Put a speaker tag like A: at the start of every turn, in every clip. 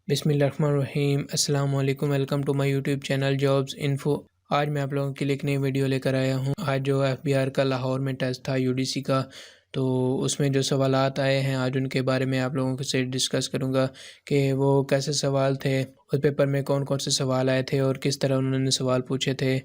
A: बिस्मिल्लाहिर्रहमानिर्रहीम अस्सलाम वालेकुम। Welcome to my YouTube channel jobs info. आज मैं आप लोगों के लिए एक नई वीडियो लेकर आया हूं। आज जो एफबीआर का लाहौर में टेस्ट था यूडीसी का, तो उसमें जो सवालात आए हैं आज उनके बारे में आप लोगों से डिस्कस करूंगा कि वो कैसे सवाल थे, उस पेपर में कौन कौन से सवाल आए थे और किस तरह उन्होंने सवाल पूछे थे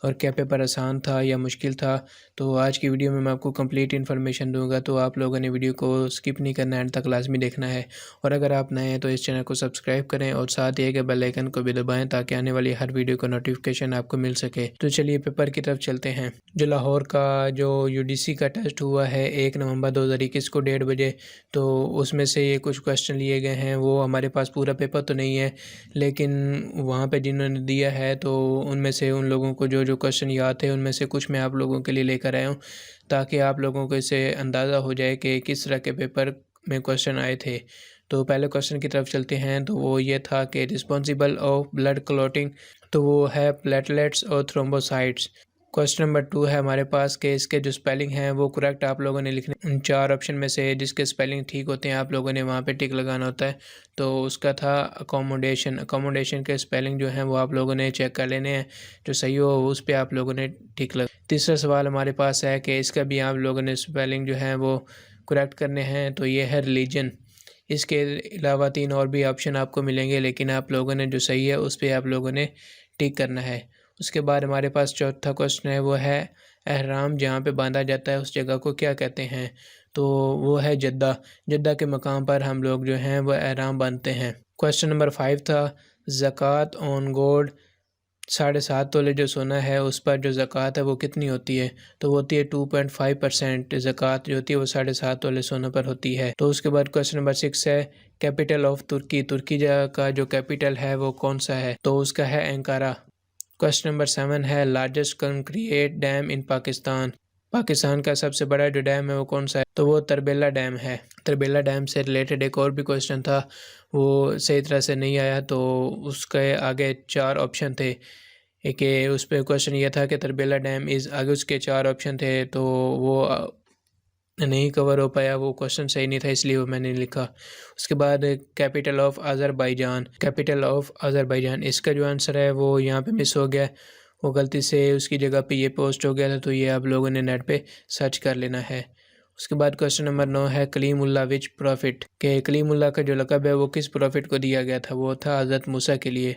A: और क्या पेपर आसान था या मुश्किल था। तो आज की वीडियो में मैं आपको कंप्लीट इन्फॉर्मेशन दूंगा, तो आप लोगों ने वीडियो को स्किप नहीं करना, एंड तक लाजमी देखना है। और अगर आप नए हैं तो इस चैनल को सब्सक्राइब करें और साथ ही के बेल आइकन को भी दबाएं ताकि आने वाली हर वीडियो का नोटिफिकेशन आपको मिल सके। तो चलिए पेपर की तरफ चलते हैं। जो लाहौर का जो यूडीसी का टेस्ट हुआ है 1 नवंबर 2021 को 1:30 बजे, तो उसमें से ये कुछ क्वेश्चन लिए गए हैं। वो हमारे पास पूरा पेपर तो नहीं है, लेकिन वहाँ पे जिन्होंने दिया है तो उनमें से उन लोगों को जो जो क्वेश्चन याद थे उनमें से कुछ मैं आप लोगों के लिए लेकर आया हूँ, ताकि आप लोगों को इससे अंदाज़ा हो जाए कि किस तरह के पेपर में क्वेश्चन आए थे। तो पहले क्वेश्चन की तरफ चलते हैं। तो वो ये था कि रिस्पॉन्सिबल ऑफ ब्लड क्लॉटिंग, तो वो है प्लेटलेट्स और थ्रोम्बोसाइट्स। क्वेश्चन नंबर 2 है हमारे पास कि इसके जो स्पेलिंग हैं वो करेक्ट आप लोगों ने लिखने, उन 4 ऑप्शन में से जिसके स्पेलिंग ठीक होते हैं आप लोगों ने वहाँ पे टिक लगाना होता है। तो उसका था अकोमोडेशन। अकोमोडेशन के स्पेलिंग जो हैं वो आप लोगों ने चेक कर लेने हैं, जो सही हो उस पर आप लोगों ने टिक लगा। तीसरा सवाल हमारे पास है कि इसका भी आप लोगों ने स्पेलिंग जो है वो करेक्ट करने हैं, तो ये है रिलीजन। इसके अलावा 3 और भी ऑप्शन आपको मिलेंगे, लेकिन आप लोगों ने जो सही है उस पर आप लोगों ने टिक करना है। उसके बाद हमारे पास चौथा क्वेश्चन है, वो है एहराम जहाँ पे बांधा जाता है उस जगह को क्या कहते हैं। तो वो है जद्दा। जद्दा के मकाम पर हम लोग जो हैं वो एहराम बांधते हैं। क्वेश्चन नंबर 5 था ज़कात ऑन गोल्ड। 7.5 तोले जो सोना है उस पर जो ज़कात है वो कितनी होती है। तो वो होती है 2.5% ज़कात जो होती है वो 7.5 तोले सोने पर होती है। तो उसके बाद क्वेश्चन नंबर 6 है कैपिटल ऑफ तुर्की। तुर्की का जो कैपिटल है वो कौन सा है। तो उसका है एंकारा। क्वेश्चन नंबर 7 है लार्जेस्ट कंक्रीट डैम इन पाकिस्तान। पाकिस्तान का सबसे बड़ा जो डैम है वो कौन सा है। तो वो तरबेला डैम है। तरबेला डैम से रिलेटेड एक और भी क्वेश्चन था, वो सही तरह से नहीं आया, तो उसके आगे 4 ऑप्शन थे। एक उस पर क्वेश्चन ये था कि तरबेला डैम इज़, आगे उसके 4 ऑप्शन थे, तो वो नहीं कवर हो पाया, वो क्वेश्चन सही नहीं था इसलिए वो मैंने लिखा। उसके बाद capital of Azerbaijan. Capital of Azerbaijan, इसका जो आंसर है वो यहाँ पे मिस हो गया, वो गलती से उसकी जगह पे ये पोस्ट हो गया था, तो ये आप लोगों ने नेट पे सर्च कर लेना है। उसके बाद क्वेश्चन नंबर 9 है कलीमुल्लाह विच प्रॉफिट, के कलीमुल्लाह का जो लक़ब है वो किस प्रॉफिट को दिया गया था। वो था हज़रत मूसा के लिए।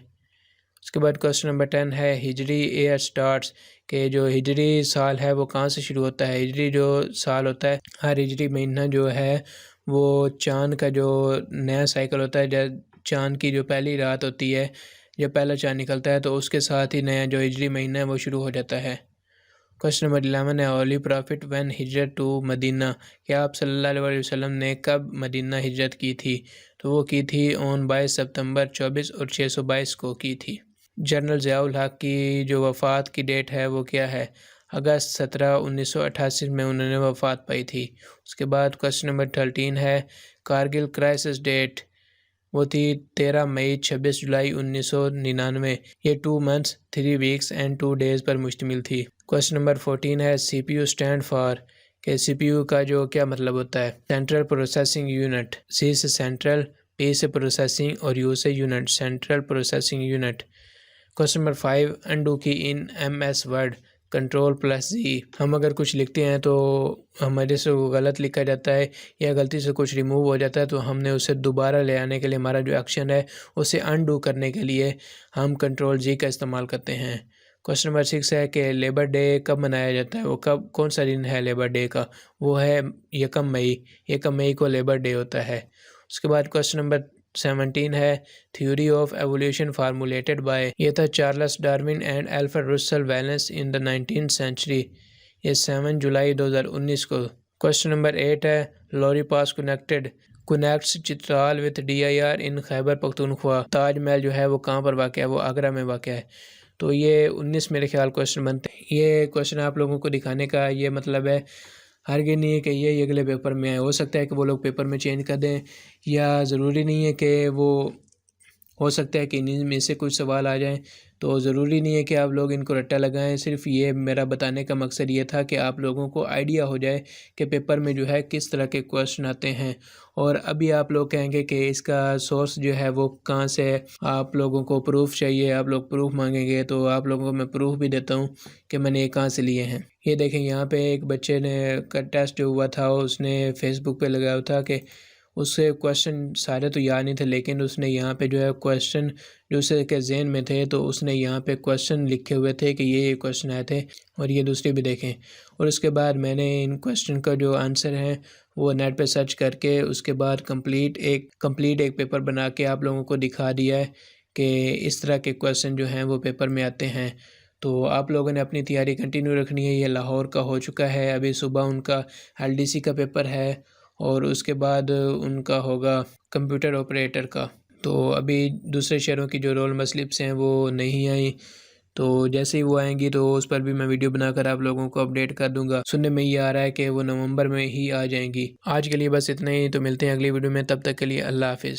A: उसके बाद क्वेश्चन नंबर 10 है हिजरी ईयर स्टार्ट्स, के जो हिजरी साल है वो कहाँ से शुरू होता है। हिजरी जो साल होता है, हर हिजरी महीना जो है वो चाँद का जो नया साइकिल होता है, जब चाँद की जो पहली रात होती है, जब पहला चाँद निकलता है, तो उसके साथ ही नया जो हिजरी महीना है वो शुरू हो जाता है। क्वेश्चन नंबर 11 है ओली प्रॉफिट व्हेन हिजरत टू मदीना, क्या आप सल्लल्लाहु अलैहि वसल्लम ने कब मदीना हिजरत की थी। तो वो की थी ऑन 22 सितंबर 24 और 622 को की थी। जनरल ज़ियाउल हक की जो वफ़ात की डेट है वो क्या है। अगस्त 17 1988 में उन्होंने वफ़ात पाई थी। उसके बाद क्वेश्चन नंबर 13 है कारगिल क्राइसिस डेट, वो थी 13 मई 26 जुलाई 1999। ये 2 मंथ्स 3 वीक्स एंड 2 डेज़ पर मुश्तमिल थी। क्वेश्चन नंबर 14 है CPU स्टैंड फॉर, के CPU का जो क्या मतलब होता है। सेंट्रल प्रोसेसिंग यूनिट, C से सेंट्रल, P से प्रोसेसिंग और U से unit, central processing unit. Question number 5 undo की इन MS वर्ड, Ctrl+Z। हम अगर कुछ लिखते हैं तो हमारे से वो गलत लिखा जाता है या गलती से कुछ रिमूव हो जाता है, तो हमने उसे दोबारा ले आने के लिए हमारा जो एक्शन है उसे अनडू करने के लिए हम Ctrl+G का इस्तेमाल करते हैं। क्वेश्चन नंबर 6 है कि लेबर डे कब मनाया जाता है। वो कब, कौन सा दिन है लेबर डे का। वो है 1 मई। 1 मई को लेबर डे होता है। उसके बाद क्वेश्चन नंबर 17 है theory of evolution formulated by, ये था Charles Darwin and Alfred Russel Wallace in the 19th century. ये 7 जुलाई 2019 को। क्वेश्चन नंबर 8 है Lowari pass connects Chitral with DIR in Khyber Pakhtunkhwa. Taj Mahal जो है वो कहाँ पर वाक़ है, वो आगरा में वाक़ है। तो ये 19 मेरे ख्याल क्वेश्चन बनते हैं। ये क्वेश्चन आप लोगों को दिखाने का ये मतलब है हरगिज़ नहीं है कि ये अगले पेपर में आए, हो सकता है कि वो लोग पेपर में चेंज कर दें, या ज़रूरी नहीं है कि वो हो सकता है कि इन्हीं में से कुछ सवाल आ जाएं। तो ज़रूरी नहीं है कि आप लोग इनको रट्टा लगाएं, सिर्फ ये मेरा बताने का मकसद ये था कि आप लोगों को आइडिया हो जाए कि पेपर में जो है किस तरह के क्वेश्चन आते हैं। और अभी आप लोग कहेंगे कि इसका सोर्स जो है वो कहाँ से है, आप लोगों को प्रूफ चाहिए, आप लोग प्रूफ मांगेंगे, तो आप लोगों को मैं प्रूफ भी देता हूँ कि मैंने ये कहाँ से लिए हैं। ये देखें, यहाँ पे एक बच्चे ने का टेस्ट जो हुआ था उसने फेसबुक पे लगाया था कि उससे क्वेश्चन सारे तो याद नहीं थे, लेकिन उसने यहाँ पे जो है क्वेश्चन जो उसके ज़हन में थे, तो उसने यहाँ पे क्वेश्चन लिखे हुए थे कि ये क्वेश्चन आए थे, और ये दूसरे भी देखें। और उसके बाद मैंने इन क्वेश्चन का जो आंसर है वो नेट पे सर्च करके उसके बाद कंप्लीट एक पेपर बना के आप लोगों को दिखा दिया है कि इस तरह के क्वेश्चन जो हैं वो पेपर में आते हैं। तो आप लोगों ने अपनी तैयारी कंटिन्यू रखनी है। ये लाहौर का हो चुका है, अभी सुबह उनका एलडीसी का पेपर है और उसके बाद उनका होगा कंप्यूटर ऑपरेटर का। तो अभी दूसरे शहरों की जो रोल नंबर स्लिप्स हैं वो नहीं आई, तो जैसे ही वो आएंगी तो उस पर भी मैं वीडियो बनाकर आप लोगों को अपडेट कर दूंगा। सुनने में ये आ रहा है कि वो नवंबर में ही आ जाएंगी। आज के लिए बस इतना ही, तो मिलते हैं अगली वीडियो में, तब तक के लिए अल्लाह हाफिज़।